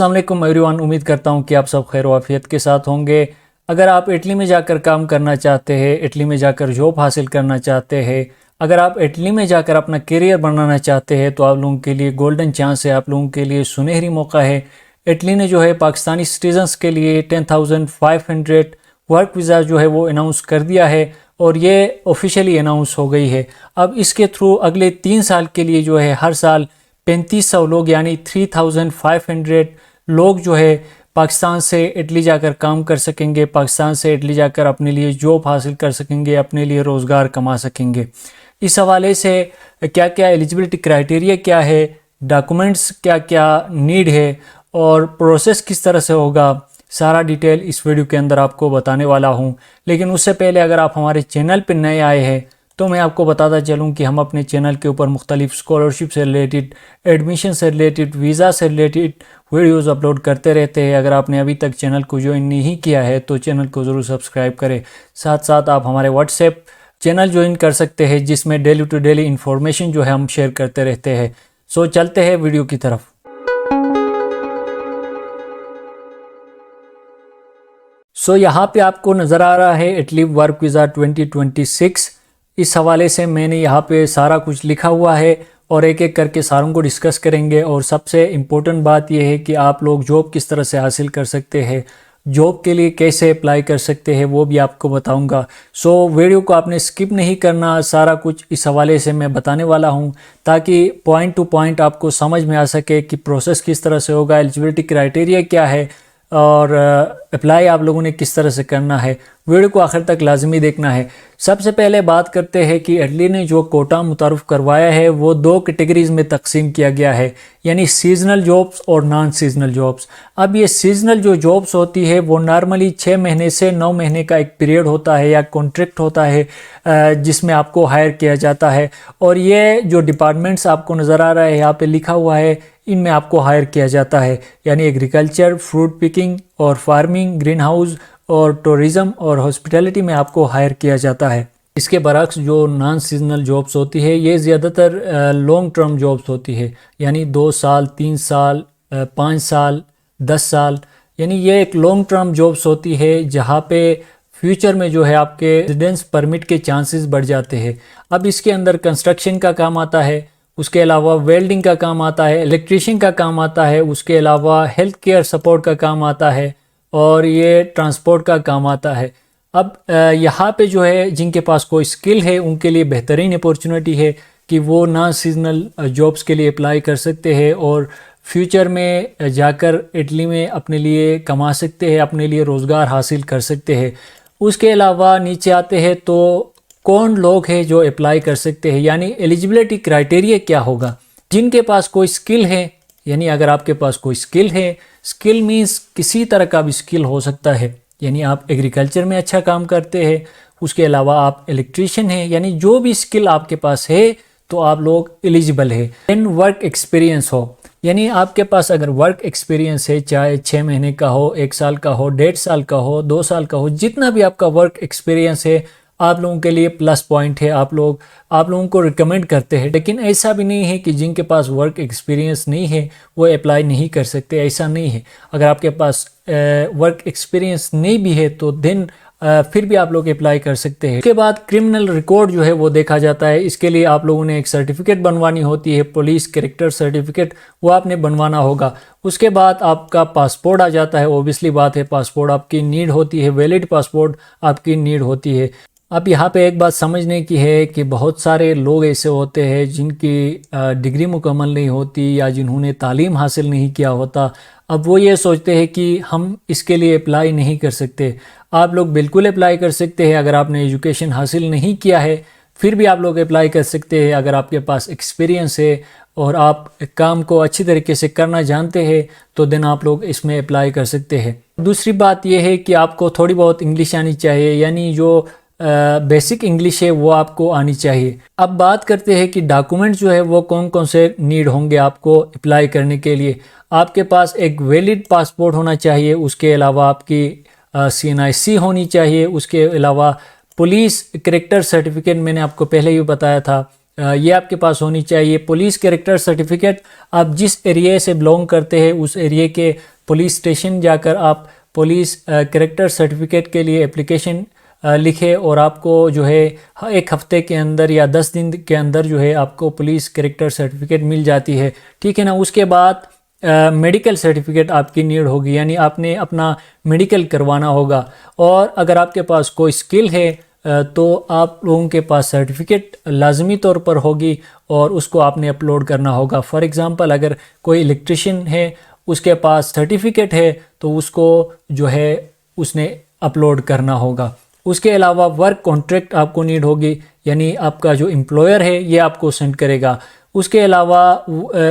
السلام علیکم ایوریون، امید کرتا ہوں کہ آپ سب خیر و عافیت کے ساتھ ہوں گے۔ اگر آپ اٹلی میں جا کر کام کرنا چاہتے ہیں، اٹلی میں جا کر جاب حاصل کرنا چاہتے ہیں، اگر آپ اٹلی میں جا کر اپنا کیریئر بنانا چاہتے ہیں تو آپ لوگوں کے لیے گولڈن چانس ہے، آپ لوگوں کے لیے سنہری موقع ہے۔ اٹلی نے جو ہے پاکستانی سٹیزنز کے لیے 10,500 ورک ویزا جو ہے وہ اناؤنس کر دیا ہے اور یہ آفیشیلی اناؤنس ہو گئی ہے۔ اب اس کے تھرو اگلے 3 سال کے لیے جو ہے ہر سال 3500 لوگ یعنی 3,500 لوگ جو ہے پاکستان سے اٹلی جا کر کام کر سکیں گے، پاکستان سے اٹلی جا کر اپنے لیے جاب حاصل کر سکیں گے، اپنے لیے روزگار کما سکیں گے۔ اس حوالے سے کیا کیا ایلیجبلٹی کرائٹیریا کیا ہے، ڈاکومنٹس کیا کیا نیڈ ہے اور پروسیس کس طرح سے ہوگا، سارا ڈیٹیل اس ویڈیو کے اندر آپ کو بتانے والا ہوں۔ لیکن اس سے پہلے اگر آپ ہمارے چینل پہ نئے آئے ہیں تو میں آپ کو بتاتا چلوں کہ ہم اپنے چینل کے اوپر مختلف اسکالرشپ سے ریلیٹڈ، ایڈمیشن سے ریلیٹڈ، ویزا سے ریلیٹڈ ویڈیوز اپلوڈ کرتے رہتے ہیں۔ اگر آپ نے ابھی تک چینل کو جوائن نہیں کیا ہے تو چینل کو ضرور سبسکرائب کریں۔ ساتھ ساتھ آپ ہمارے واٹس ایپ چینل جوائن کر سکتے ہیں جس میں ڈیلی ٹو ڈیلی انفارمیشن جو ہے ہم شیئر کرتے رہتے ہیں۔ سو چلتے ہیں ویڈیو کی طرف۔ یہاں پہ آپ کو نظر آ رہا ہے اٹلی ورک ویزا 2026۔ اس حوالے سے میں نے یہاں پہ سارا کچھ لکھا ہوا ہے اور ایک ایک کر کے ساروں کو ڈسکس کریں گے۔ اور سب سے امپورٹنٹ بات یہ ہے کہ آپ لوگ جاب کس طرح سے حاصل کر سکتے ہیں، جاب کے لیے کیسے اپلائی کر سکتے ہیں وہ بھی آپ کو بتاؤں گا۔ ویڈیو کو آپ نے سکپ نہیں کرنا، سارا کچھ اس حوالے سے میں بتانے والا ہوں تاکہ پوائنٹ ٹو پوائنٹ آپ کو سمجھ میں آ سکے کہ پروسیس کس طرح سے ہوگا، ایلیجبلٹی کرائٹیریا کیا ہے اور اپلائی آپ لوگوں نے کس طرح سے کرنا ہے۔ ویڈیو کو آخر تک لازمی دیکھنا ہے۔ سب سے پہلے بات کرتے ہیں کہ اٹلی نے جو کوٹا متعارف کروایا ہے وہ 2 کیٹیگریز میں تقسیم کیا گیا ہے، یعنی سیزنل جابس اور نان سیزنل جابس۔ اب یہ سیزنل جو جابس ہوتی ہے وہ نارملی 6 مہینے سے 9 مہینے کا ایک پیریڈ ہوتا ہے یا کانٹریکٹ ہوتا ہے جس میں آپ کو ہائر کیا جاتا ہے، اور یہ جو ڈپارٹمنٹس آپ کو نظر آ رہا ہے یہاں پہ لکھا ہوا ہے ان میں آپ کو ہائر کیا جاتا ہے، یعنی ایگریکلچر، فروٹ پکنگ اور فارمنگ، گرین ہاؤس اور ٹورزم اور ہاسپٹیلٹی میں آپ کو ہائر کیا جاتا ہے۔ اس کے برعکس جو نان سیزنل جابس ہوتی ہے یہ زیادہ تر لانگ ٹرم جابس ہوتی ہے، یعنی 2 سال، 3 سال، 5 سال، 10 سال، یعنی یہ ایک لانگ ٹرم جابس ہوتی ہے جہاں پہ فیوچر میں جو ہے آپ کے ریزیڈنس پرمٹ کے چانسز بڑھ جاتے ہیں۔ اب اس کے اندر کنسٹرکشن کا کام آتا ہے، اس کے علاوہ ویلڈنگ کا کام آتا ہے، الیکٹریشین کا کام آتا ہے، اس کے علاوہ ہیلتھ کیئر سپورٹ کا کام آتا ہے اور یہ ٹرانسپورٹ کا کام آتا ہے۔ اب یہاں پہ جو ہے جن کے پاس کوئی سکل ہے ان کے لیے بہترین اپورچونٹی ہے کہ وہ نان سیزنل جابس کے لیے اپلائی کر سکتے ہیں اور فیوچر میں جا کر اٹلی میں اپنے لیے کما سکتے ہیں، اپنے لیے روزگار حاصل کر سکتے ہیں۔ اس کے علاوہ نیچے آتے ہیں تو کون لوگ ہیں جو اپلائی کر سکتے ہیں، یعنی ایلیجبلٹی کرائٹیریا کیا ہوگا۔ جن کے پاس کوئی سکل ہے، یعنی اگر آپ کے پاس کوئی سکل ہے، سکل مینز کسی طرح کا بھی سکل ہو سکتا ہے، یعنی آپ ایگریکلچر میں اچھا کام کرتے ہیں، اس کے علاوہ آپ الیکٹریشین ہیں، یعنی جو بھی سکل آپ کے پاس ہے تو آپ لوگ ایلیجبل ہے۔ ورک ایکسپیرینس ہو، یعنی آپ کے پاس اگر ورک ایکسپیرینس ہے، چاہے 6 مہینے کا ہو، 1 سال کا ہو، 1.5 سال کا ہو، 2 سال کا ہو، جتنا بھی آپ کا ورک ایکسپیرینس ہے آپ لوگوں کے لیے پلس پوائنٹ ہے، آپ لوگوں کو ریکمینڈ کرتے ہیں۔ لیکن ایسا بھی نہیں ہے کہ جن کے پاس ورک ایکسپیرینس نہیں ہے وہ اپلائی نہیں کر سکتے، ایسا نہیں ہے۔ اگر آپ کے پاس ورک ایکسپیرینس نہیں بھی ہے تو پھر بھی آپ لوگ اپلائی کر سکتے ہیں۔ اس کے بعد کرمنل ریکارڈ جو ہے وہ دیکھا جاتا ہے، اس کے لیے آپ لوگوں نے ایک سرٹیفکیٹ بنوانی ہوتی ہے، پولیس کریکٹر سرٹیفکیٹ، وہ آپ نے بنوانا ہوگا۔ اس کے بعد آپ کا پاسپورٹ آ جاتا ہے، اوبیسلی بات ہے پاسپورٹ آپ کی نیڈ ہوتی ہے، ویلڈ پاسپورٹ آپ کی نیڈ ہوتی ہے۔ اب یہاں پہ ایک بات سمجھنے کی ہے کہ بہت سارے لوگ ایسے ہوتے ہیں جن کی ڈگری مکمل نہیں ہوتی یا جنہوں نے تعلیم حاصل نہیں کیا ہوتا، اب وہ یہ سوچتے ہیں کہ ہم اس کے لیے اپلائی نہیں کر سکتے۔ آپ لوگ بالکل اپلائی کر سکتے ہیں، اگر آپ نے ایجوکیشن حاصل نہیں کیا ہے پھر بھی آپ لوگ اپلائی کر سکتے ہیں۔ اگر آپ کے پاس ایکسپیرینس ہے اور آپ کام کو اچھی طریقے سے کرنا جانتے ہیں تو آپ لوگ اس میں اپلائی کر سکتے ہیں۔ دوسری بات یہ ہے کہ آپ کو تھوڑی بہت انگلش آنی چاہیے، یعنی جو بیسک انگلش ہے وہ آپ کو آنی چاہیے۔ اب بات کرتے ہیں کہ ڈاکومنٹ جو ہے وہ کون کون سے نیڈ ہوں گے آپ کو اپلائی کرنے کے لیے۔ آپ کے پاس ایک ویلڈ پاسپورٹ ہونا چاہیے، اس کے علاوہ آپ کی CNIC ہونی چاہیے، اس کے علاوہ پولیس کریکٹر سرٹیفکیٹ میں نے آپ کو پہلے ہی بتایا تھا یہ آپ کے پاس ہونی چاہیے۔ پولیس کریکٹر سرٹیفکیٹ، آپ جس ایریے سے بلونگ کرتے ہیں اس ایریے کے پولیس اسٹیشن جا کر آپ پولیس کریکٹر سرٹیفکیٹ کے لیے اپلیکیشن لکھے، اور آپ کو جو ہے 1 ہفتے کے اندر یا 10 دن کے اندر جو ہے آپ کو پولیس کریکٹر سرٹیفکیٹ مل جاتی ہے، ٹھیک ہے نا۔ اس کے بعد میڈیکل سرٹیفکیٹ آپ کی نیڈ ہوگی، یعنی آپ نے اپنا میڈیکل کروانا ہوگا، اور اگر آپ کے پاس کوئی سکل ہے تو آپ لوگوں کے پاس سرٹیفکیٹ لازمی طور پر ہوگی اور اس کو آپ نے اپلوڈ کرنا ہوگا۔ فار ایگزامپل اگر کوئی الیکٹریشین ہے، اس کے پاس سرٹیفکیٹ ہے تو اس کو جو ہے اس نے اپلوڈ کرنا ہوگا۔ اس کے علاوہ ورک کانٹریکٹ آپ کو نیڈ ہوگی، یعنی آپ کا جو امپلائر ہے یہ آپ کو سینڈ کرے گا۔ اس کے علاوہ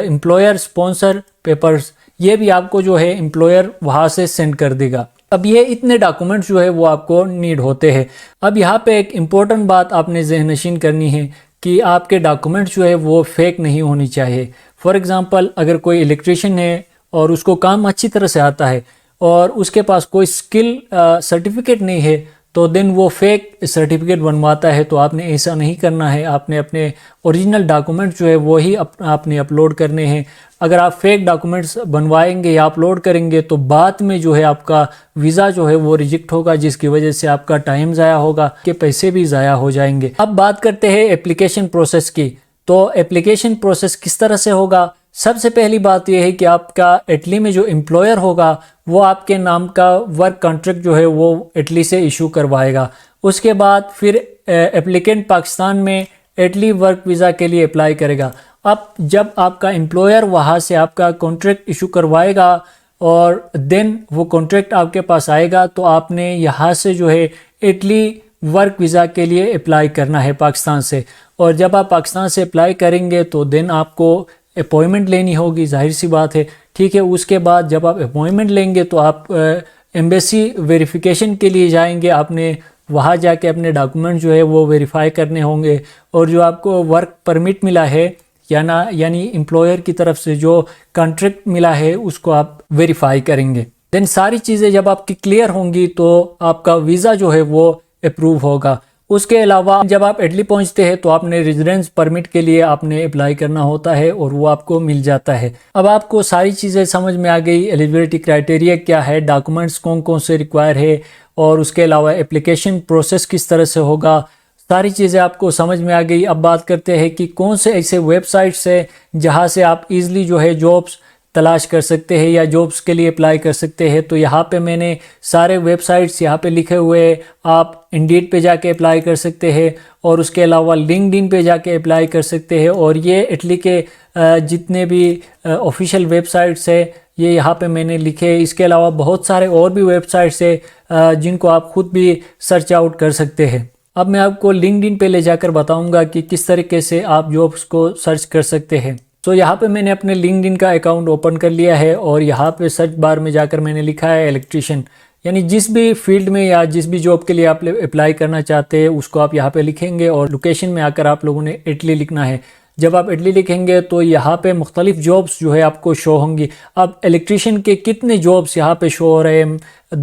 امپلائر سپانسر پیپرز، یہ بھی آپ کو جو ہے امپلائر وہاں سے سینڈ کر دے گا۔ اب یہ اتنے ڈاکومنٹس جو ہے وہ آپ کو نیڈ ہوتے ہیں۔ اب یہاں پہ ایک امپورٹنٹ بات آپ نے ذہن نشین کرنی ہے کہ آپ کے ڈاکومنٹس جو ہے وہ فیک نہیں ہونی چاہیے۔ فار ایگزامپل اگر کوئی الیکٹریشین ہے اور اس کو کام اچھی طرح سے آتا ہے اور اس کے پاس کوئی سکل سرٹیفکیٹ نہیں ہے تو دین وہ فیک سرٹیفکیٹ بنواتا ہے، تو آپ نے ایسا نہیں کرنا ہے۔ آپ نے اپنے اوریجنل ڈاکومنٹ جو ہے وہی آپ نے اپلوڈ کرنے ہیں۔ اگر آپ فیک ڈاکومنٹس بنوائیں گے یا اپلوڈ کریں گے تو بعد میں جو ہے آپ کا ویزا جو ہے وہ ریجیکٹ ہوگا، جس کی وجہ سے آپ کا ٹائم ضائع ہوگا، کہ پیسے بھی ضائع ہو جائیں گے۔ اب بات کرتے ہیں اپلیکیشن پروسیس کی۔ تو اپلیکیشن پروسیس کس طرح سے ہوگا؟ سب سے پہلی بات یہ ہے کہ آپ کا اٹلی میں جو امپلائر ہوگا وہ آپ کے نام کا ورک کانٹریکٹ جو ہے وہ اٹلی سے ایشو کروائے گا۔ اس کے بعد پھر اپلیکینٹ پاکستان میں اٹلی ورک ویزا کے لیے اپلائی کرے گا۔ اب جب آپ کا امپلائر وہاں سے آپ کا کانٹریکٹ ایشو کروائے گا اور دین وہ کانٹریکٹ آپ کے پاس آئے گا تو آپ نے یہاں سے جو ہے اٹلی ورک ویزا کے لیے اپلائی کرنا ہے پاکستان سے۔ اور جب آپ پاکستان سے اپلائی کریں گے تو دین آپ کو اپوائنمنٹ لینی ہوگی، ظاہر سی بات ہے، ٹھیک ہے۔ اس کے بعد جب آپ اپوائنمنٹ لیں گے تو آپ ایمبیسی ویریفیکیشن کے لیے جائیں گے۔ آپ نے وہاں جا کے اپنے ڈاکومنٹ جو ہے وہ ویریفائی کرنے ہوں گے، اور جو آپ کو ورک پرمٹ ملا ہے یعنی امپلائر کی طرف سے جو کانٹریکٹ ملا ہے اس کو آپ ویریفائی کریں گے۔ دین ساری چیزیں جب آپ کی کلیئر ہوں گی تو آپ کا ویزا جو ہے وہ اپروو ہوگا۔ اس کے علاوہ جب آپ اٹلی پہنچتے ہیں تو آپ نے ریزیڈنس پرمٹ کے لیے آپ نے اپلائی کرنا ہوتا ہے اور وہ آپ کو مل جاتا ہے۔ اب آپ کو ساری چیزیں سمجھ میں آ گئی، ایلیجبلٹی کرائٹیریا کیا ہے، ڈاکومنٹس کون کون سے ریکوائر ہے، اور اس کے علاوہ اپلیکیشن پروسیس کس طرح سے ہوگا، ساری چیزیں آپ کو سمجھ میں آ گئی۔ اب بات کرتے ہیں کہ کون سے ایسے ویب سائٹس ہیں جہاں سے آپ ایزلی جو ہے جابس تلاش کر سکتے ہیں یا جابس کے لیے اپلائی کر سکتے ہیں۔ تو یہاں پہ میں نے سارے ویب سائٹس یہاں پہ لکھے ہوئے ہیں۔ آپ انڈیڈ پہ جا کے اپلائی کر سکتے ہیں، اور اس کے علاوہ لنکڈ ان پہ جا کے اپلائی کر سکتے ہیں، اور یہ اٹلی کے جتنے بھی آفیشیل ویب سائٹس ہیں یہ یہاں پہ میں نے لکھے۔ اس کے علاوہ بہت سارے اور بھی ویب سائٹس ہیں جن کو آپ خود بھی سرچ آؤٹ کر سکتے ہیں۔ اب میں آپ کو لنکڈ ان پہ لے جا کر بتاؤں گا کہ کس طریقے سے آپ جابس کو سرچ کر سکتے ہیں۔ تو یہاں پہ میں نے اپنے لنکڈ ان کا اکاؤنٹ اوپن کر لیا ہے، اور یہاں پہ سرچ بار میں جا کر میں نے لکھا ہے الیکٹریشین، یعنی جس بھی فیلڈ میں یا جس بھی جاب کے لیے آپ اپلائی کرنا چاہتے ہیں اس کو آپ یہاں پہ لکھیں گے، اور لوکیشن میں آ کر آپ لوگوں نے اٹلی لکھنا ہے۔ جب آپ اٹلی لکھیں گے تو یہاں پہ مختلف جابس جو ہے آپ کو شو ہوں گی۔ اب الیکٹریشین کے کتنے جابس یہاں پہ شو ہو رہے ہیں،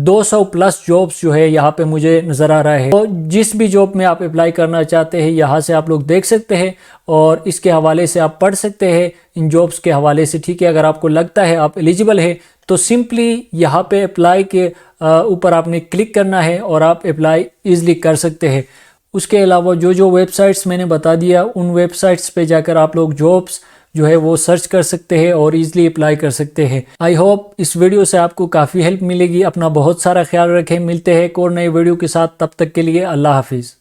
200 پلس جابس جو ہے یہاں پہ مجھے نظر آ رہا ہے۔ تو جس بھی جاب میں آپ اپلائی کرنا چاہتے ہیں یہاں سے آپ لوگ دیکھ سکتے ہیں، اور اس کے حوالے سے آپ پڑھ سکتے ہیں ان جابس کے حوالے سے، ٹھیک ہے۔ اگر آپ کو لگتا ہے آپ ایلیجیبل ہے تو سمپلی یہاں پہ اپلائی کے اوپر آپ نے کلک کرنا ہے اور آپ اپلائی ایزلی کر سکتے ہیں۔ اس کے علاوہ جو ویب سائٹس میں نے بتا دیا ان ویب سائٹس پہ جا کر آپ لوگ جابس جو ہے وہ سرچ کر سکتے ہیں اور ایزلی اپلائی کر سکتے ہیں۔ آئی ہوپ اس ویڈیو سے آپ کو کافی ہیلپ ملے گی۔ اپنا بہت سارا خیال رکھیں، ملتے ہیں ایک اور نئے ویڈیو کے ساتھ، تب تک کے لیے اللہ حافظ۔